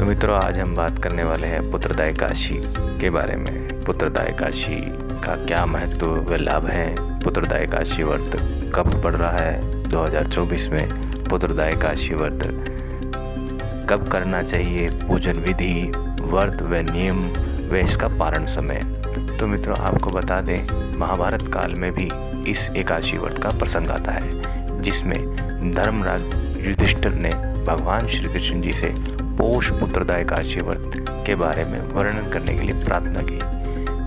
मित्रों, आज हम बात करने वाले हैं पुत्रदा एकादशी के बारे में। पुत्रदा एकादशी का क्या महत्व व लाभ है, पुत्रदा एकादशी व्रत कब पड़ रहा है 2024 में, पुत्रदा एकादशी व्रत कब करना चाहिए, पूजन विधि, व्रत व नियम व इसका पारण समय। तो मित्रों, आपको बता दें, महाभारत काल में भी इस एकादशी व्रत का प्रसंग आता है, जिसमें धर्मराज युधिष्ठिर ने भगवान श्री कृष्ण जी से पौष पुत्रदा एकादशी व्रत के बारे में वर्णन करने के लिए प्रार्थना की।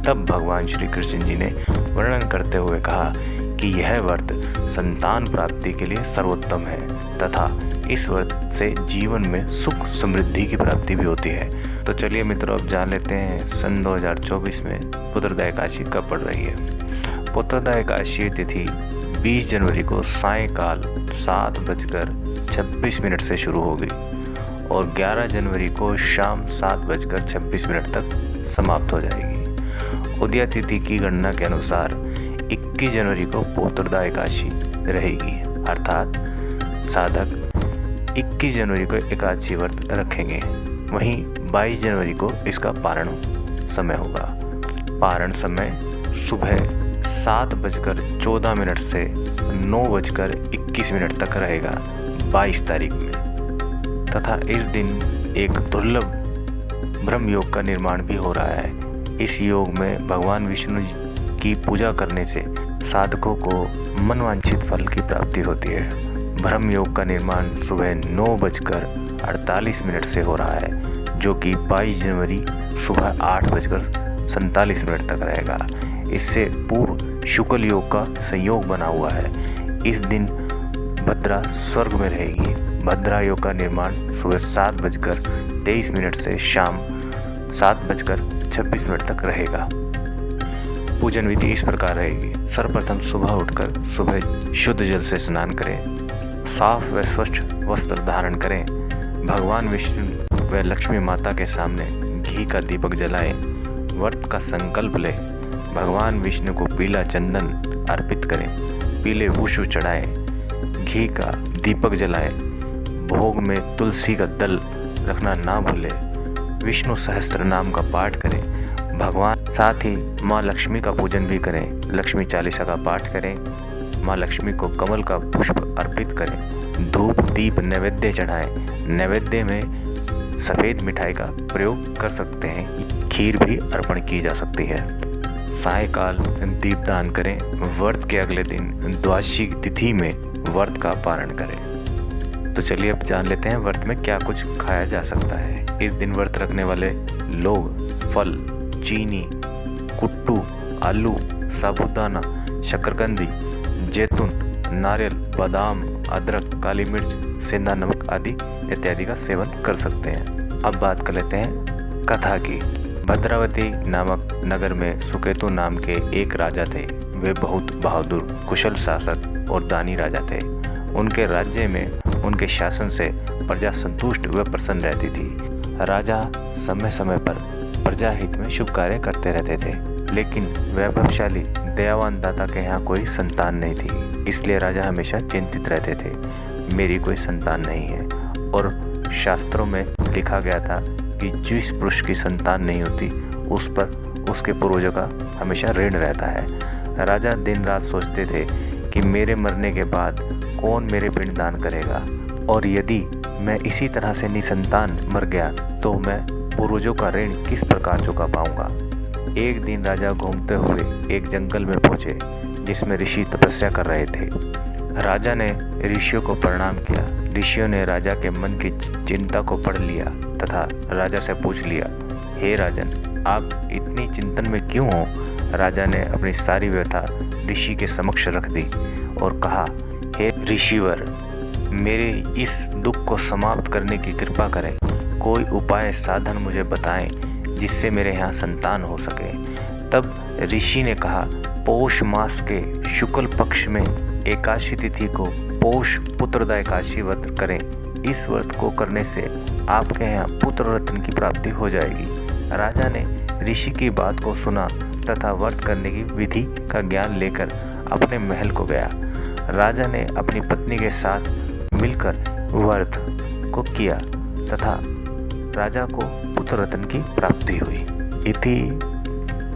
तब भगवान श्री कृष्ण जी ने वर्णन करते हुए कहा कि यह व्रत संतान प्राप्ति के लिए सर्वोत्तम है तथा इस व्रत से जीवन में सुख समृद्धि की प्राप्ति भी होती है। तो चलिए मित्रों, अब जान लेते हैं सन 2024 में पुत्रदा एकादशी कब पड़ रही है। पुत्रदा एकादशी तिथि 20 जनवरी को सायंकाल 7:26 से शुरू होगी और 11 जनवरी को शाम 7:26 तक समाप्त हो जाएगी। उदया तिथि की गणना के अनुसार 21 जनवरी को पुत्रदा एकादशी रहेगी, अर्थात साधक 21 जनवरी को एकादशी व्रत रखेंगे। वहीं 22 जनवरी को इसका पारण समय होगा। पारण समय सुबह 7:14 से 9:21 तक रहेगा 22 तारीख में, तथा इस दिन एक दुर्लभ ब्रह्म योग का निर्माण भी हो रहा है। इस योग में भगवान विष्णु की पूजा करने से साधकों को मनवांछित फल की प्राप्ति होती है। ब्रह्म योग का निर्माण सुबह 9:48 से हो रहा है, जो कि 22 जनवरी सुबह 8:47 तक रहेगा। इससे पूर्व शुक्ल योग का संयोग बना हुआ है। इस दिन भद्रा स्वर्ग में रहेगी। भद्रा योग का निर्माण सुबह 7:23 से शाम 7:26 तक रहेगा। पूजन विधि इस प्रकार रहेगी। सर्वप्रथम सुबह उठकर सुबह शुद्ध जल से स्नान करें, साफ व स्वच्छ वस्त्र धारण करें, भगवान विष्णु व लक्ष्मी माता के सामने घी का दीपक जलाएं, व्रत का संकल्प लें, भगवान विष्णु को पीला चंदन अर्पित करें, पीले वुषु चढ़ाएं, घी का दीपक जलाएं, भोग में तुलसी का दल रखना ना भूलें, विष्णु सहस्त्र नाम का पाठ करें, भगवान साथ ही माँ लक्ष्मी का पूजन भी करें, लक्ष्मी चालीसा का पाठ करें, माँ लक्ष्मी को कमल का पुष्प अर्पित करें, धूप दीप नैवेद्य चढ़ाएं। नैवेद्य में सफ़ेद मिठाई का प्रयोग कर सकते हैं, खीर भी अर्पण की जा सकती है। सायकाल दीपदान करें। व्रत के अगले दिन द्वादशी तिथि में व्रत का पारण करें। तो चलिए अब जान लेते हैं व्रत में क्या कुछ खाया जा सकता है। इस दिन व्रत रखने वाले लोग फल, चीनी, कुट्टू, आलू, साबूदाना, शकरकंदी, जैतून, नारियल, बादाम, अदरक, काली मिर्च, सेंधा नमक आदि इत्यादि का सेवन कर सकते हैं। अब बात कर लेते हैं कथा की। भद्रावती नामक नगर में सुकेतु नाम के एक राजा थे। वे बहुत बहादुर, कुशल शासक और दानी राजा थे। उनके राज्य में उनके शासन से प्रजा संतुष्ट व प्रसन्न रहती थी। राजा समय समय पर प्रजा हित में शुभ कार्य करते रहते थे, लेकिन वैभवशाली दयावान दाता के यहाँ कोई संतान नहीं थी। इसलिए राजा हमेशा चिंतित रहते थे, मेरी कोई संतान नहीं है। और शास्त्रों में लिखा गया था कि जिस पुरुष की संतान नहीं होती उस पर उसके पूर्वजों का हमेशा ऋण रहता है। राजा दिन रात सोचते थे कि मेरे मरने के बाद कौन मेरे पिंड दान करेगा, और यदि मैं इसी तरह से निसंतान मर गया तो मैं पूर्वजों का ऋण किस प्रकार चुका पाऊंगा। एक दिन राजा घूमते हुए एक जंगल में पहुंचे, जिसमें ऋषि तपस्या कर रहे थे। राजा ने ऋषियों को प्रणाम किया। ऋषियों ने राजा के मन की चिंता को पढ़ लिया तथा राजा से पूछ लिया, हे राजन, आप इतनी चिंतन में क्यों हो। राजा ने अपनी सारी व्यथा ऋषि के समक्ष रख दी और कहा, हे ऋषिवर, मेरे इस दुख को समाप्त करने की कृपा करें। कोई उपाय साधन मुझे बताएं जिससे मेरे यहाँ संतान हो सके। तब ऋषि ने कहा, पौष मास के शुक्ल पक्ष में एकादशी तिथि को पौष पुत्रदा एकादशी व्रत करें। इस व्रत को करने से आपके यहाँ पुत्र रत्न की प्राप्ति हो जाएगी। राजा ने ऋषि की बात को सुना तथा व्रत करने की विधि का ज्ञान लेकर अपने महल को गया। राजा ने अपनी पत्नी के साथ मिलकर व्रत को किया तथा राजा को पुत्र रत्न की प्राप्ति हुई। इति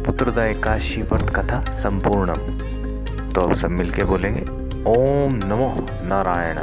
पुत्रदा एकादशी व्रत कथा संपूर्णम। तो अब सब मिलके बोलेंगे ओम नमो नारायण।